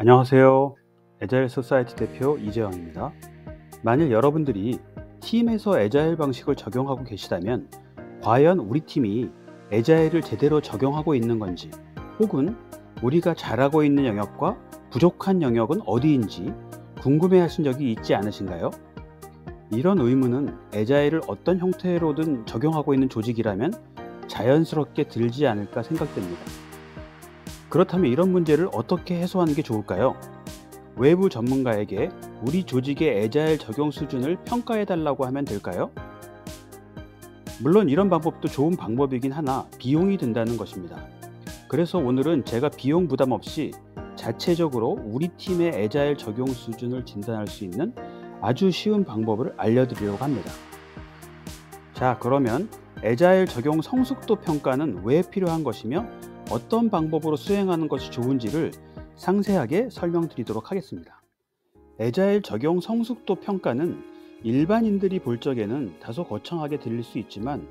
안녕하세요. 애자일 소사이티 대표 이재영입니다. 만일 여러분들이 팀에서 애자일 방식을 적용하고 계시다면 과연 우리 팀이 애자일을 제대로 적용하고 있는 건지, 혹은 우리가 잘하고 있는 영역과 부족한 영역은 어디인지 궁금해 하신 적이 있지 않으신가요? 이런 의문은 애자일을 어떤 형태로든 적용하고 있는 조직이라면 자연스럽게 들지 않을까 생각됩니다. 그렇다면 이런 문제를 어떻게 해소하는 게 좋을까요? 외부 전문가에게 우리 조직의 애자일 적용 수준을 평가해 달라고 하면 될까요? 물론 이런 방법도 좋은 방법이긴 하나 비용이 든다는 것입니다. 그래서 오늘은 제가 비용 부담 없이 자체적으로 우리 팀의 애자일 적용 수준을 진단할 수 있는 아주 쉬운 방법을 알려드리려고 합니다. 자, 그러면 애자일 적용 성숙도 평가는 왜 필요한 것이며 어떤 방법으로 수행하는 것이 좋은지를 상세하게 설명드리도록 하겠습니다. 애자일 적용 성숙도 평가는 일반인들이 볼 적에는 다소 거창하게 들릴 수 있지만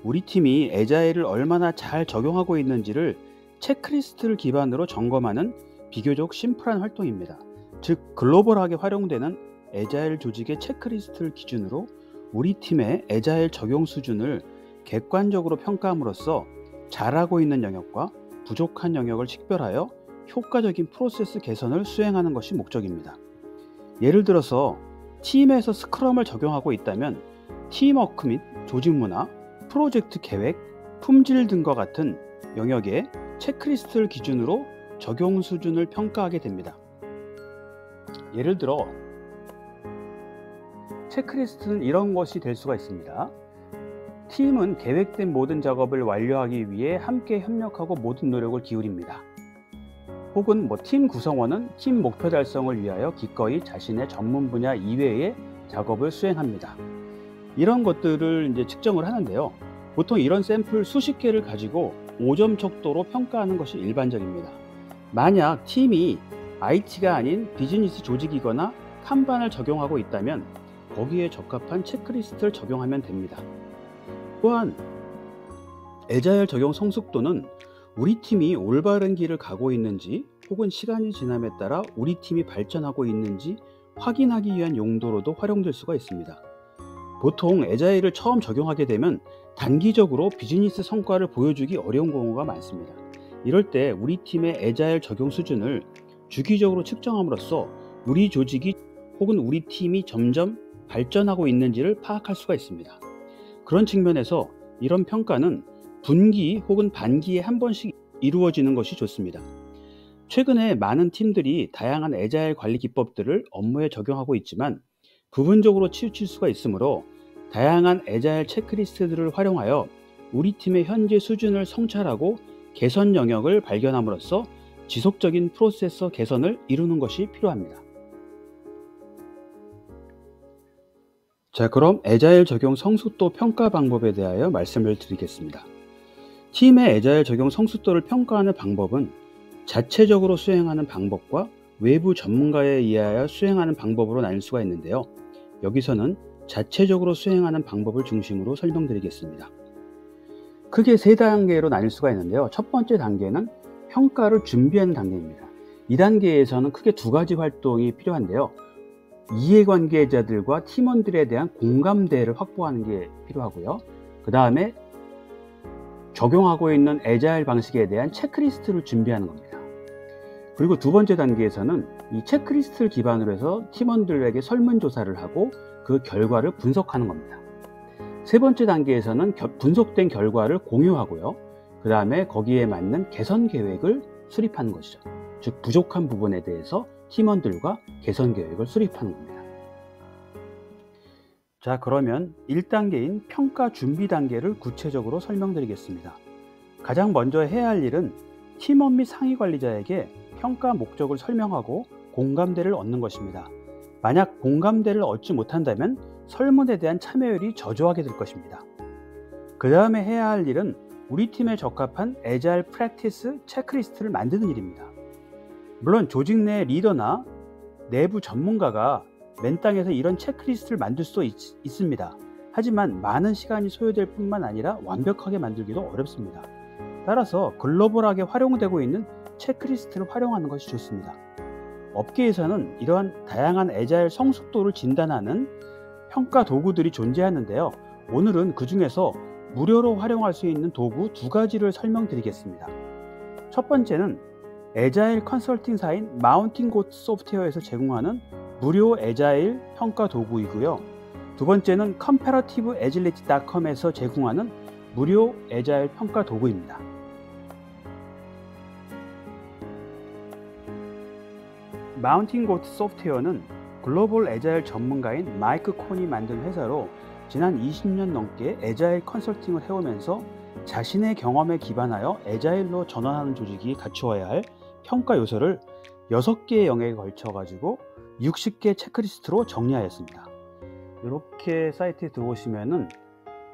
우리 팀이 애자일을 얼마나 잘 적용하고 있는지를 체크리스트를 기반으로 점검하는 비교적 심플한 활동입니다. 즉, 글로벌하게 활용되는 애자일 조직의 체크리스트를 기준으로 우리 팀의 애자일 적용 수준을 객관적으로 평가함으로써 잘하고 있는 영역과 부족한 영역을 식별하여 효과적인 프로세스 개선을 수행하는 것이 목적입니다. 예를 들어서 팀에서 스크럼을 적용하고 있다면 팀워크 및 조직 문화, 프로젝트 계획, 품질 등과 같은 영역에 체크리스트를 기준으로 적용 수준을 평가하게 됩니다. 예를 들어 체크리스트는 이런 것이 될 수가 있습니다. 팀은 계획된 모든 작업을 완료하기 위해 함께 협력하고 모든 노력을 기울입니다. 혹은 팀 구성원은 팀 목표 달성을 위하여 기꺼이 자신의 전문 분야 이외의 작업을 수행합니다. 이런 것들을 이제 측정을 하는데요. 보통 이런 샘플 수십 개를 가지고 5점 척도로 평가하는 것이 일반적입니다. 만약 팀이 IT가 아닌 비즈니스 조직이거나 칸반을 적용하고 있다면 거기에 적합한 체크리스트를 적용하면 됩니다. 또한 애자일 적용 성숙도는 우리 팀이 올바른 길을 가고 있는지 혹은 시간이 지남에 따라 우리 팀이 발전하고 있는지 확인하기 위한 용도로도 활용될 수가 있습니다. 보통 애자일을 처음 적용하게 되면 단기적으로 비즈니스 성과를 보여주기 어려운 경우가 많습니다. 이럴 때 우리 팀의 애자일 적용 수준을 주기적으로 측정함으로써 우리 조직이 혹은 우리 팀이 점점 발전하고 있는지를 파악할 수가 있습니다. 그런 측면에서 이런 평가는 분기 혹은 반기에 한 번씩 이루어지는 것이 좋습니다. 최근에 많은 팀들이 다양한 애자일 관리 기법들을 업무에 적용하고 있지만 부분적으로 치우칠 수가 있으므로 다양한 애자일 체크리스트들을 활용하여 우리 팀의 현재 수준을 성찰하고 개선 영역을 발견함으로써 지속적인 프로세서 개선을 이루는 것이 필요합니다. 자, 그럼 애자일 적용 성숙도 평가 방법에 대하여 말씀을 드리겠습니다. 팀의 애자일 적용 성숙도를 평가하는 방법은 자체적으로 수행하는 방법과 외부 전문가에 의하여 수행하는 방법으로 나뉠 수가 있는데요. 여기서는 자체적으로 수행하는 방법을 중심으로 설명드리겠습니다. 크게 세 단계로 나뉠 수가 있는데요. 첫 번째 단계는 평가를 준비하는 단계입니다. 이 단계에서는 크게 두 가지 활동이 필요한데요. 이해관계자들과 팀원들에 대한 공감대를 확보하는 게 필요하고요. 그 다음에 적용하고 있는 애자일 방식에 대한 체크리스트를 준비하는 겁니다. 그리고 두 번째 단계에서는 이 체크리스트를 기반으로 해서 팀원들에게 설문조사를 하고 그 결과를 분석하는 겁니다. 세 번째 단계에서는 분석된 결과를 공유하고요. 그 다음에 거기에 맞는 개선 계획을 수립하는 것이죠. 즉, 부족한 부분에 대해서 팀원들과 개선 계획을 수립하는 겁니다. 자, 그러면 1단계인 평가 준비 단계를 구체적으로 설명드리겠습니다. 가장 먼저 해야 할 일은 팀원 및 상위 관리자에게 평가 목적을 설명하고 공감대를 얻는 것입니다. 만약 공감대를 얻지 못한다면 설문에 대한 참여율이 저조하게 될 것입니다. 그 다음에 해야 할 일은 우리 팀에 적합한 애자일 프랙티스 체크리스트를 만드는 일입니다. 물론 조직 내 리더나 내부 전문가가 맨땅에서 이런 체크리스트를 만들 수 있습니다. 하지만 많은 시간이 소요될 뿐만 아니라 완벽하게 만들기도 어렵습니다. 따라서 글로벌하게 활용되고 있는 체크리스트를 활용하는 것이 좋습니다. 업계에서는 이러한 다양한 애자일 성숙도를 진단하는 평가 도구들이 존재하는데요. 오늘은 그 중에서 무료로 활용할 수 있는 도구 두 가지를 설명드리겠습니다. 첫 번째는 애자일 컨설팅사인 마운틴 고트 소프트웨어에서 제공하는 무료 애자일 평가 도구이고요. 두 번째는 comparativeagility.com에서 제공하는 무료 애자일 평가 도구입니다. 마운틴 고트 소프트웨어는 글로벌 애자일 전문가인 마이크 콘이 만든 회사로 지난 20년 넘게 애자일 컨설팅을 해오면서 자신의 경험에 기반하여 애자일로 전환하는 조직이 갖추어야 할 평가 요소를 6개의 영역에 걸쳐 가지고 60개 체크리스트로 정리하였습니다. 이렇게 사이트에 들어오시면은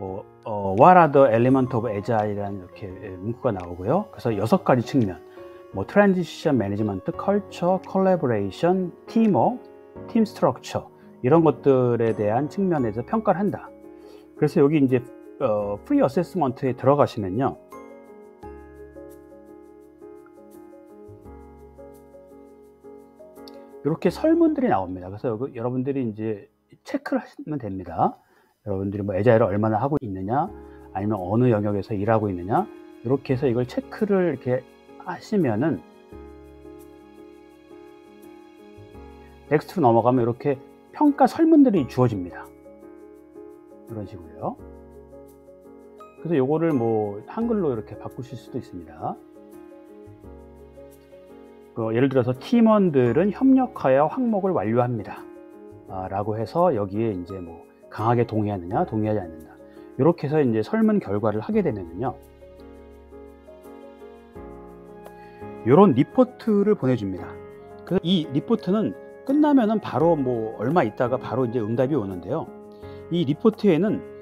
What are the elements of agile이라는 이렇게 문구가 나오고요. 그래서 6가지 측면, 트랜지션 매니지먼트, 컬처, 콜래보레이션, 팀워크, 팀 스트럭처 이런 것들에 대한 측면에서 평가를 한다. 그래서 여기 이제 프리 어세스먼트에 들어가시면요. 이렇게 설문들이 나옵니다. 그래서 여러분들이 이제 체크를 하시면 됩니다. 여러분들이 애자일을 얼마나 하고 있느냐, 아니면 어느 영역에서 일하고 있느냐, 이렇게 해서 이걸 체크를 이렇게 하시면은 넥스트로 넘어가면 이렇게 평가 설문들이 주어집니다. 이런 식으로요. 그래서 요거를 한글로 이렇게 바꾸실 수도 있습니다. 예를 들어서 팀원들은 협력하여 항목을 완료합니다. 라고 해서 여기에 이제 강하게 동의하느냐, 동의하지 않는다. 이렇게 해서 이제 설문 결과를 하게 되면요. 이런 리포트를 보내줍니다. 그래서 이 리포트는 끝나면은 바로 얼마 있다가 바로 이제 응답이 오는데요. 이 리포트에는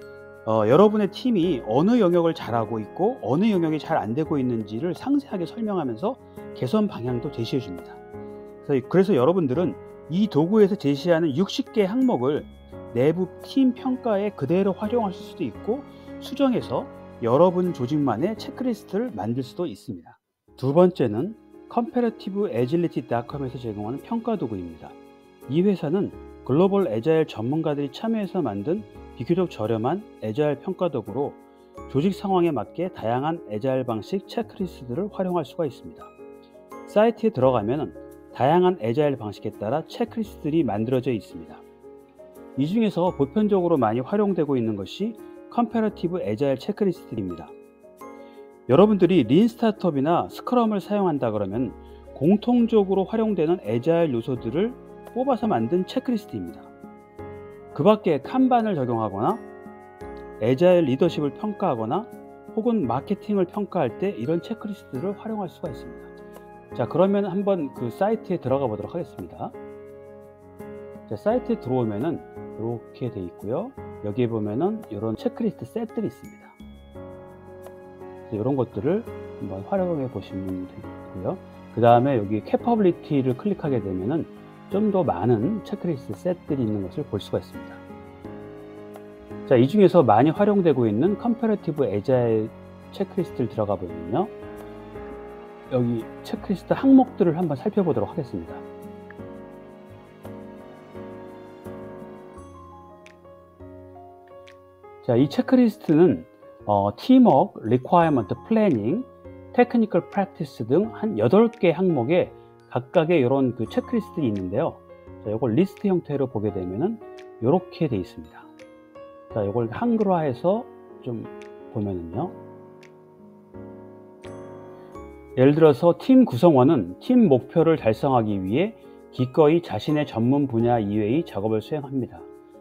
여러분의 팀이 어느 영역을 잘하고 있고 어느 영역이 잘 안 되고 있는지를 상세하게 설명하면서 개선 방향도 제시해 줍니다. 그래서 여러분들은 이 도구에서 제시하는 60개 항목을 내부 팀 평가에 그대로 활용하실 수도 있고 수정해서 여러분 조직만의 체크리스트를 만들 수도 있습니다. 두 번째는 comparativeagility.com에서 제공하는 평가 도구입니다. 이 회사는 글로벌 애자일 전문가들이 참여해서 만든 비교적 저렴한 애자일 평가 도구로 조직 상황에 맞게 다양한 애자일 방식 체크리스트들을 활용할 수가 있습니다. 사이트에 들어가면 다양한 애자일 방식에 따라 체크리스트들이 만들어져 있습니다. 이 중에서 보편적으로 많이 활용되고 있는 것이 컴패러티브 애자일 체크리스트입니다. 여러분들이 린 스타트업이나 스크럼을 사용한다 그러면 공통적으로 활용되는 애자일 요소들을 뽑아서 만든 체크리스트입니다. 그 밖에 칸반을 적용하거나 애자일 리더십을 평가하거나 혹은 마케팅을 평가할 때 이런 체크리스트를 활용할 수가 있습니다. 자, 그러면 한번 그 사이트에 들어가 보도록 하겠습니다. 자, 사이트에 들어오면은 이렇게 돼 있고요. 여기에 보면은 이런 체크리스트 셋들이 있습니다. 그래서 이런 것들을 한번 활용해 보시면 되고요. 그 다음에 여기 캐퍼빌리티를 클릭하게 되면은 좀 더 많은 체크리스트 셋들이 있는 것을 볼 수가 있습니다. 자, 이 중에서 많이 활용되고 있는 컴패러티브 애자일 체크리스트를 들어가 보면요. 여기 체크리스트 항목들을 한번 살펴보도록 하겠습니다. 자, 이 체크리스트는 팀워크, 리ኳ어먼트, 플래닝, 테크니컬 프랙티스 등 한 8개 항목에 각각의 이런 그 체크리스트들이 있는데요. 자, 이걸 리스트 형태로 보게 되면은 이렇게 돼 있습니다. 자, 이걸 한글화해서 좀 보면은요. 예를 들어서 팀 구성원은 팀 목표를 달성하기 위해 기꺼이 자신의 전문 분야 이외의 작업을 수행합니다.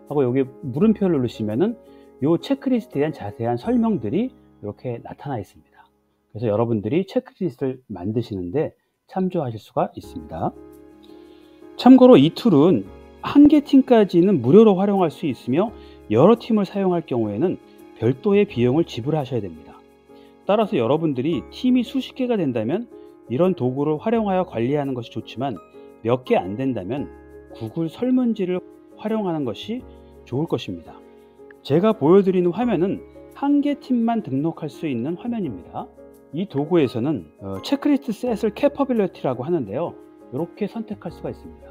하고 여기 물음표를 누르시면은 이 체크리스트에 대한 자세한 설명들이 이렇게 나타나 있습니다. 그래서 여러분들이 체크리스트를 만드시는데 참조하실 수가 있습니다. 참고로 이 툴은 한 개 팀까지는 무료로 활용할 수 있으며 여러 팀을 사용할 경우에는 별도의 비용을 지불하셔야 됩니다. 따라서 여러분들이 팀이 수십 개가 된다면 이런 도구를 활용하여 관리하는 것이 좋지만 몇 개 안 된다면 구글 설문지를 활용하는 것이 좋을 것입니다. 제가 보여드리는 화면은 한 개 팀만 등록할 수 있는 화면입니다. 이 도구에서는 체크리스트 셋을 캐퍼빌리티라고 하는데요. 이렇게 선택할 수가 있습니다.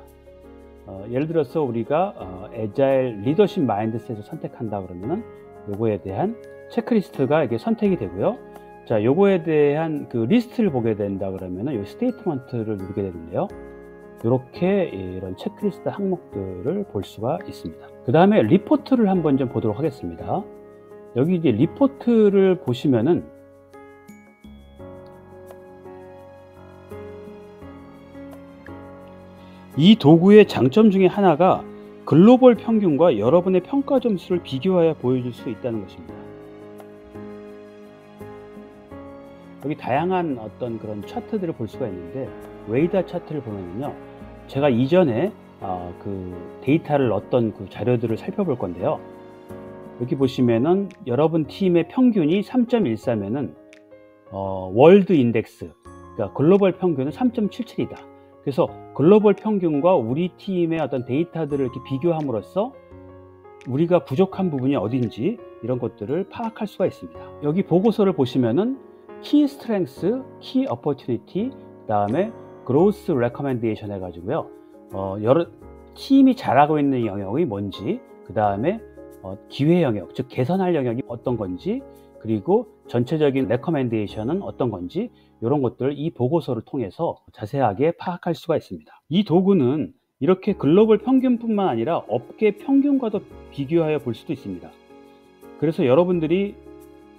예를 들어서 우리가 애자일 리더십 마인드셋을 선택한다 그러면은 요거에 대한 체크리스트가 이게 선택이 되고요. 자, 요거에 대한 그 리스트를 보게 된다 그러면은 요 스테이트먼트를 누르게 되는데요. 이렇게 이런 체크리스트 항목들을 볼 수가 있습니다. 그 다음에 리포트를 한번 좀 보도록 하겠습니다. 여기 이제 리포트를 보시면은 이 도구의 장점 중에 하나가 글로벌 평균과 여러분의 평가 점수를 비교하여 보여줄 수 있다는 것입니다. 여기 다양한 어떤 그런 차트들을 볼 수가 있는데, 웨이다 차트를 보면요, 제가 이전에 그 데이터를 넣었던 그 자료들을 살펴볼 건데요. 여기 보시면은 여러분 팀의 평균이 3.14면은 월드 인덱스, 그러니까 글로벌 평균은 3.77이다. 그래서 글로벌 평균과 우리 팀의 어떤 데이터들을 이렇게 비교함으로써 우리가 부족한 부분이 어딘지 이런 것들을 파악할 수가 있습니다. 여기 보고서를 보시면은 키 스트렝스, 키 어퍼튜니티, 그 다음에 그로스 레커멘데이션 해가지고요, 여러 팀이 잘하고 있는 영역이 뭔지, 그 다음에 기회 영역, 즉 개선할 영역이 어떤 건지, 그리고 전체적인 레커멘데이션은 어떤 건지, 이런 것들을 이 보고서를 통해서 자세하게 파악할 수가 있습니다. 이 도구는 이렇게 글로벌 평균뿐만 아니라 업계 평균과도 비교하여 볼 수도 있습니다. 그래서 여러분들이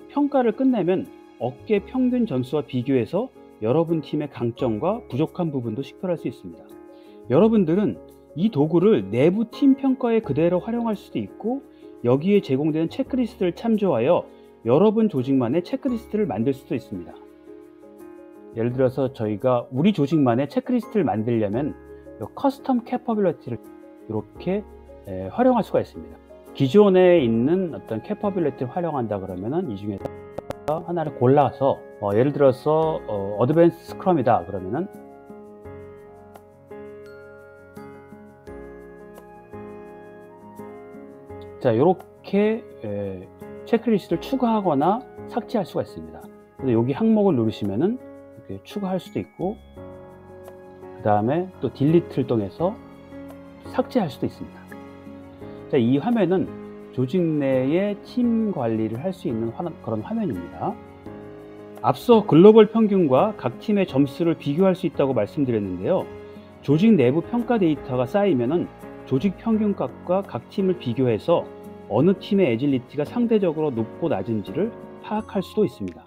평가를 끝내면 업계 평균 점수와 비교해서 여러분 팀의 강점과 부족한 부분도 식별할 수 있습니다. 여러분들은 이 도구를 내부 팀 평가에 그대로 활용할 수도 있고, 여기에 제공되는 체크리스트를 참조하여 여러분 조직만의 체크리스트를 만들 수도 있습니다. 예를 들어서 저희가 우리 조직만의 체크리스트를 만들려면 커스텀 캐퍼빌리티를 이렇게 활용할 수가 있습니다. 기존에 있는 어떤 캐퍼빌리티를 활용한다 그러면은 이 중에서 하나를 골라서 예를 들어서 어드밴스 스크럼이다 그러면은 자, 이렇게 체크리스트를 추가하거나 삭제할 수가 있습니다. 그래서 여기 항목을 누르시면은 이렇게 추가할 수도 있고, 그 다음에 또 딜리트를 통해서 삭제할 수도 있습니다. 자, 이 화면은 조직 내의 팀 관리를 할 수 있는 그런 화면입니다. 앞서 글로벌 평균과 각 팀의 점수를 비교할 수 있다고 말씀드렸는데요. 조직 내부 평가 데이터가 쌓이면은 조직 평균값과 각 팀을 비교해서 어느 팀의 애질리티가 상대적으로 높고 낮은지를 파악할 수도 있습니다.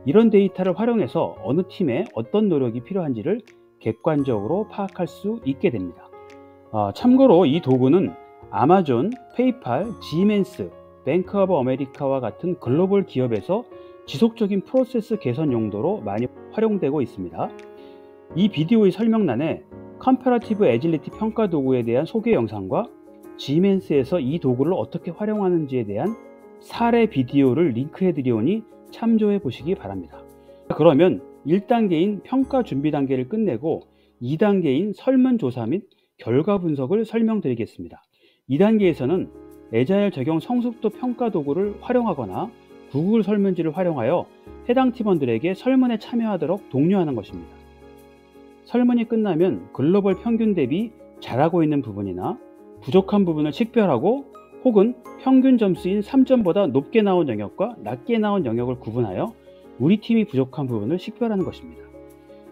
이런 데이터를 활용해서 어느 팀에 어떤 노력이 필요한지를 객관적으로 파악할 수 있게 됩니다. 참고로 이 도구는 아마존, 페이팔, 지멘스, 뱅크 오브 아메리카와 같은 글로벌 기업에서 지속적인 프로세스 개선 용도로 많이 활용되고 있습니다. 이 비디오의 설명란에 컴퍼러티브 애질리티 평가 도구에 대한 소개 영상과 지멘스에서 이 도구를 어떻게 활용하는지에 대한 사례 비디오를 링크해 드리오니 참조해 보시기 바랍니다. 그러면 1단계인 평가 준비 단계를 끝내고 2단계인 설문조사 및 결과 분석을 설명드리겠습니다. 2단계에서는 애자일 적용 성숙도 평가 도구를 활용하거나 구글 설문지를 활용하여 해당 팀원들에게 설문에 참여하도록 독려하는 것입니다. 설문이 끝나면 글로벌 평균 대비 잘하고 있는 부분이나 부족한 부분을 식별하고, 혹은 평균 점수인 3점보다 높게 나온 영역과 낮게 나온 영역을 구분하여 우리 팀이 부족한 부분을 식별하는 것입니다.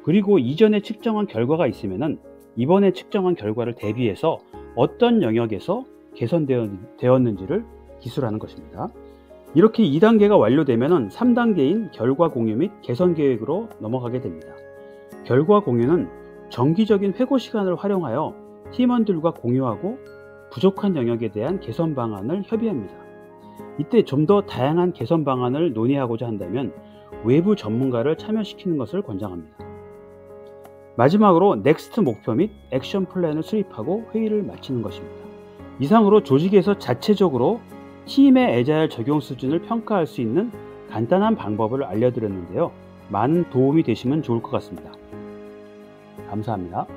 그리고 이전에 측정한 결과가 있으면 이번에 측정한 결과를 대비해서 어떤 영역에서 개선되었는지를 기술하는 것입니다. 이렇게 2단계가 완료되면 3단계인 결과 공유 및 개선 계획으로 넘어가게 됩니다. 결과 공유는 정기적인 회고 시간을 활용하여 팀원들과 공유하고 부족한 영역에 대한 개선 방안을 협의합니다. 이때 좀 더 다양한 개선 방안을 논의하고자 한다면 외부 전문가를 참여시키는 것을 권장합니다. 마지막으로 넥스트 목표 및 액션 플랜을 수립하고 회의를 마치는 것입니다. 이상으로 조직에서 자체적으로 팀의 애자일 적용 수준을 평가할 수 있는 간단한 방법을 알려드렸는데요. 많은 도움이 되시면 좋을 것 같습니다. 감사합니다.